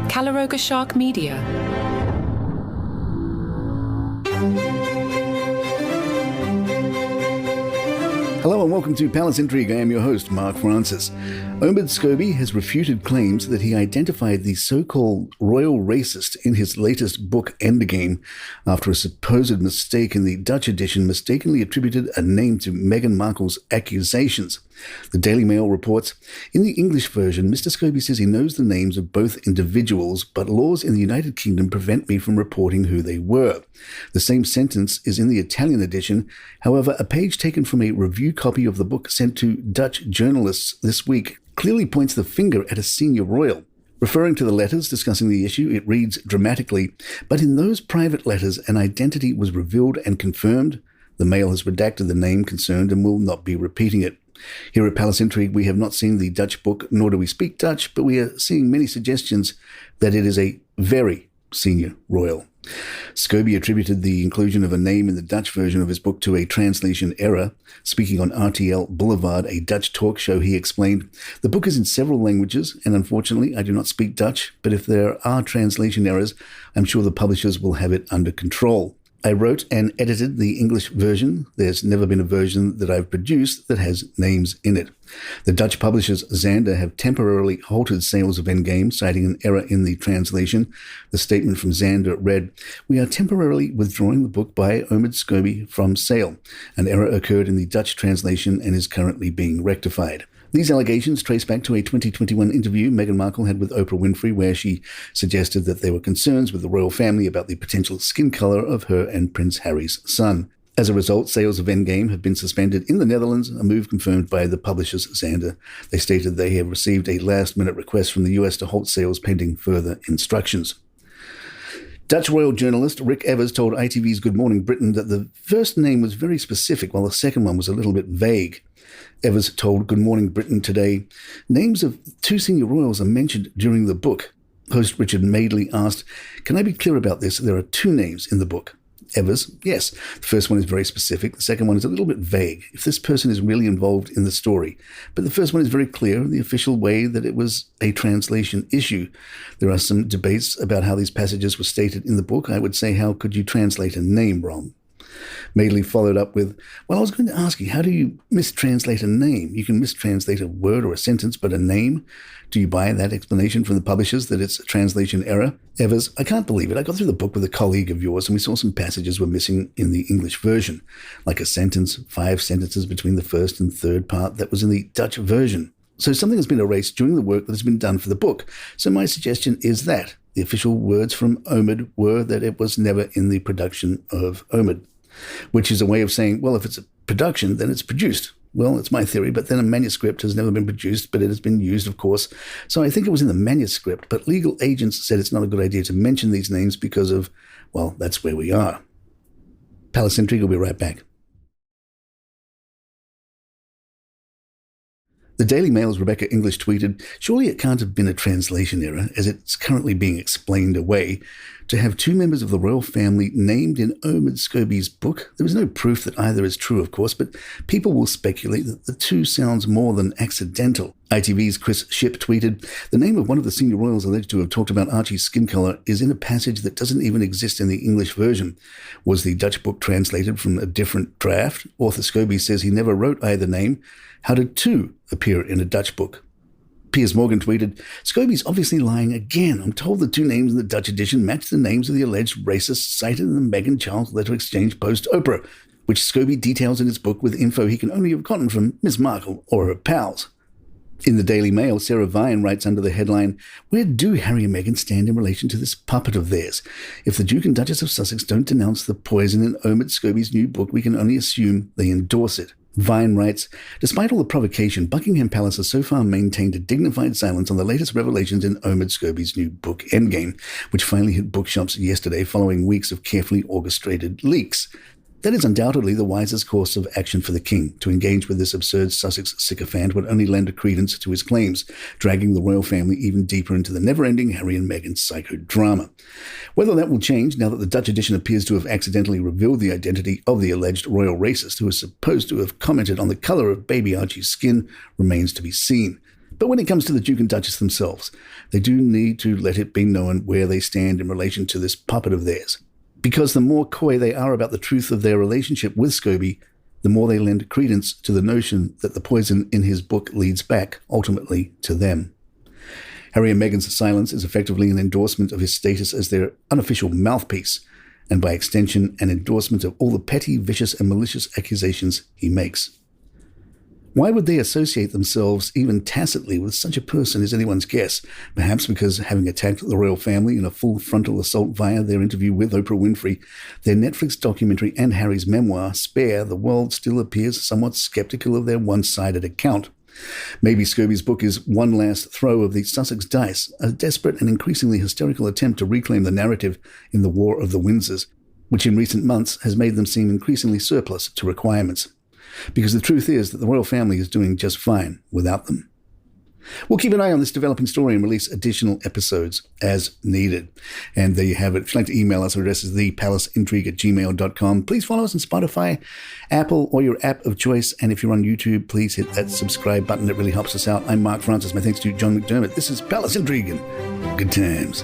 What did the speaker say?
Calaroga Shark Media. Hello and welcome to Palace Intrigue. I am your host, Mark Francis. Omid Scobie has refuted claims that he identified the so-called royal racist in his latest book, Endgame, after a supposed mistake in the Dutch edition mistakenly attributed a name to Meghan Markle's accusations. The Daily Mail reports, in the English version, Mr. Scobie says he knows the names of both individuals, but laws in the United Kingdom prevent me from reporting who they were. The same sentence is in the Italian edition. However, a page taken from a review copy of the book sent to Dutch journalists this week clearly points the finger at a senior royal. Referring to the letters discussing the issue, it reads dramatically, "But in those private letters, an identity was revealed and confirmed. The Mail has redacted the name concerned and will not be repeating it." Here at Palace Intrigue, we have not seen the Dutch book, nor do we speak Dutch, but we are seeing many suggestions that it is a very senior royal. Scobie attributed the inclusion of a name in the Dutch version of his book to a translation error. Speaking on RTL Boulevard, a Dutch talk show, he explained, "The book is in several languages, and unfortunately, I do not speak Dutch, but if there are translation errors, I'm sure the publishers will have it under control. I wrote and edited the English version. There's never been a version that I've produced that has names in it." The Dutch publishers Xander have temporarily halted sales of Endgame, citing an error in the translation. The statement from Xander read, "We are temporarily withdrawing the book by Omid Scobie from sale. An error occurred in the Dutch translation and is currently being rectified." These allegations trace back to a 2021 interview Meghan Markle had with Oprah Winfrey, where she suggested that there were concerns with the royal family about the potential skin color of her and Prince Harry's son. As a result, sales of Endgame have been suspended in the Netherlands, a move confirmed by the publishers Xander. They stated they have received a last-minute request from the US to halt sales pending further instructions. Dutch royal journalist Rick Evers told ITV's Good Morning Britain that the first name was very specific, while the second one was a little bit vague. Evers told Good Morning Britain today, "Names of two senior royals are mentioned during the book." Host Richard Madeley asked, "Can I be clear about this? There are two names in the book." Evers, "Yes, the first one is very specific. The second one is a little bit vague, if this person is really involved in the story. But the first one is very clear in the official way that it was a translation issue. There are some debates about how these passages were stated in the book. I would say, how could you translate a name wrong?" Madeley followed up with, "Well, I was going to ask you, how do you mistranslate a name? You can mistranslate a word or a sentence, but a name? Do you buy that explanation from the publishers that it's a translation error?" Evers, "I can't believe it. I got through the book with a colleague of yours and we saw some passages were missing in the English version, like a sentence, 5 sentences between the first and third part that was in the Dutch version. So something has been erased during the work that has been done for the book. So my suggestion is that the official words from Omid were that it was never in the production of Omid." Which is a way of saying, well, if it's a production, then it's produced. Well, it's my theory, but then a manuscript has never been produced, but it has been used, of course. So I think it was in the manuscript, but legal agents said it's not a good idea to mention these names because of, well, that's where we are. Palace Intrigue will be right back. The Daily Mail's Rebecca English tweeted, "Surely it can't have been a translation error, as it's currently being explained away. To have two members of the royal family named in Omid Scobie's book, there is no proof that either is true, of course, but people will speculate that the two sounds more than accidental." ITV's Chris Shipp tweeted, "The name of one of the senior royals alleged to have talked about Archie's skin color is in a passage that doesn't even exist in the English version. Was the Dutch book translated from a different draft? Author Scobie says he never wrote either name. How did two appear in a Dutch book?" Piers Morgan tweeted, "Scobie's obviously lying again. I'm told the two names in the Dutch edition match the names of the alleged racists cited in the Meghan Charles letter exchange post-Oprah, which Scobie details in his book with info he can only have gotten from Miss Markle or her pals." In the Daily Mail, Sarah Vine writes under the headline, "Where do Harry and Meghan stand in relation to this puppet of theirs? If the Duke and Duchess of Sussex don't denounce the poison in Omid Scobie's new book, we can only assume they endorse it." Vine writes, "Despite all the provocation, Buckingham Palace has so far maintained a dignified silence on the latest revelations in Omid Scobie's new book, Endgame, which finally hit bookshops yesterday following weeks of carefully orchestrated leaks. That is undoubtedly the wisest course of action for the king. To engage with this absurd Sussex sycophant would only lend a credence to his claims, dragging the royal family even deeper into the never-ending Harry and Meghan psychodrama. Whether that will change now that the Dutch edition appears to have accidentally revealed the identity of the alleged royal racist who is supposed to have commented on the color of baby Archie's skin remains to be seen. But when it comes to the Duke and Duchess themselves, they do need to let it be known where they stand in relation to this puppet of theirs. Because the more coy they are about the truth of their relationship with Scobie, the more they lend credence to the notion that the poison in his book leads back, ultimately, to them. Harry and Meghan's silence is effectively an endorsement of his status as their unofficial mouthpiece, and by extension, an endorsement of all the petty, vicious, and malicious accusations he makes. Why would they associate themselves, even tacitly, with such a person is anyone's guess, perhaps because, having attacked the royal family in a full frontal assault via their interview with Oprah Winfrey, their Netflix documentary and Harry's memoir, Spare, the world still appears somewhat skeptical of their one-sided account. Maybe Scobie's book is one last throw of the Sussex dice, a desperate and increasingly hysterical attempt to reclaim the narrative in the War of the Windsors, which in recent months has made them seem increasingly surplus to requirements. Because the truth is that the royal family is doing just fine without them. We'll keep an eye on this developing story and release additional episodes as needed. And there you have it. If you'd like to email us, our address is thepalaceintrigue@gmail.com. Please follow us on Spotify, Apple, or your app of choice. And if you're on YouTube, please hit that subscribe button. It really helps us out. I'm Mark Francis. My thanks to John McDermott. This is Palace Intrigue, and good times.